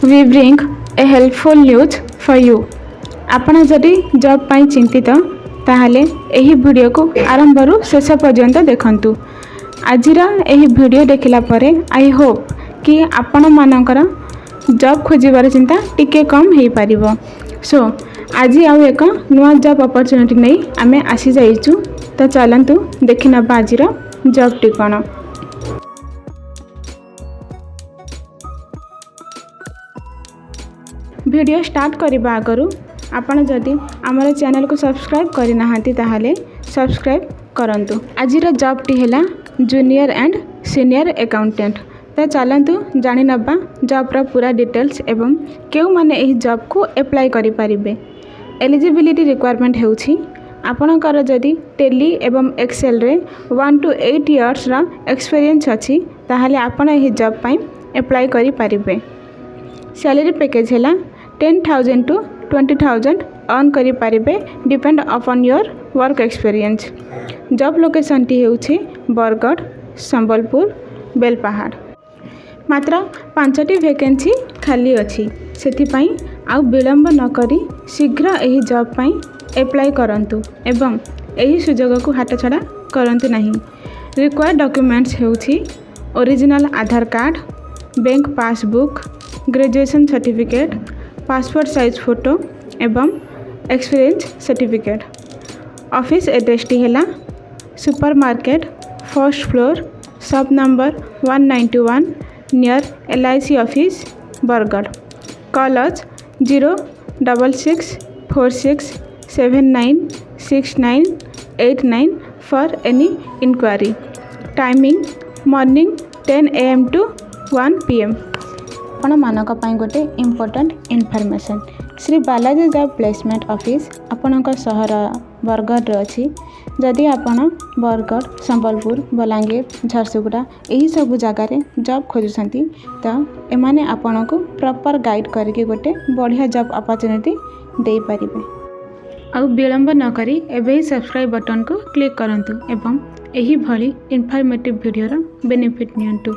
we bring a helpful news for you. आपण जदि job पाई चिंतित ताहले एही वीडियो को आरंभ रु शेष पर्यंत देखंतु। आजिरा एही वीडियो देखिला परे आई होप कि आपण मानकर जॉब खोजिबार चिंता टिके कम हेई पारिबो। सो आज आउ एक नुआ जॉब अपॉर्चुनिटी नहीं आमे आसी जाइछु। तो चलंतु देखि नबा आजिरा जॉब टी कोन। वीडियो स्टार्ट करबा आगरु आपण जदि आमर चैनल को सब्सक्राइब करि नाहंती ताहाले सब्सक्राइब करंतु। आजिरा जॉब टी हैला जूनियर एंड सीनियर अकाउंटेंट। तो चलंतु जानि नबा जॉब रा पूरा डिटेल्स एवं केउ माने एही जॉब को अप्लाई करि परिबे। एलिजिबिलिटी रिक्वायरमेंट हेउछि आपणकर जदि टेली एवं एक्सेल रे 1 to 8 इयर्स रा एक्सपीरियंस अछि ताहाले आपण एही जॉब पई अप्लाई करि परिबे। सैलरी पैकेज हैला 10,000 to 20,000 अर्न करि पारिबे depend upon your work experience. Job location टी हेउछि बरगढ़, संबलपुर, बेलपहाड़। मात्र 5टी वैकेंसी खाली अछि। सेथिपई आउ विलंब न करी शीघ्र एही जॉब पई अप्लाई करंतु एवं एही सुजोग को हाटछड़ा करंतु नहीं। रिक्वायर्ड डॉक्यूमेंट्स हेउछि original Aadhaar card, bank passbook, graduation certificate, passport size photo एवं एक्सपीरियंस सर्टिफिकेट। ऑफिस एड्रेस टी हैला supermarket, first floor, shop number 191 near LIC office, Bargarh. Callers 06646796989 for any inquiry. Timing morning 10 AM to 1 PM। आपण मानक पाई गोटे important information Shri Balaji job placement office आपणकर सहर बरगढ़ अच्छी। जदि आपण बरगढ़, संबलपुर, बलांगीर, झरसुगुड़ा यही सब जगार जॉब खोजुछंती तो एमाने आपण को प्रॉपर गाइड करके गोटे बढ़िया जॉब अपॉर्चुनिटी दे पारिबे। आ विलंब न करी एबे ही सब्सक्राइब बटन को क्लिक करंतु एवं एही भली इनफॉर्मेटिव वीडियो बेनिफिट नियंतु।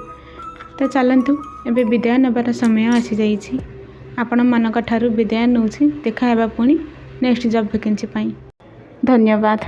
तो चलंतु एबे विदाय नबार समय आसी जाइछि। आपण मानक ठारू विदाय नउछि। देखा हेबा पुणी नेक्स्ट जॉब वैकेंसी पाई। धन्यवाद।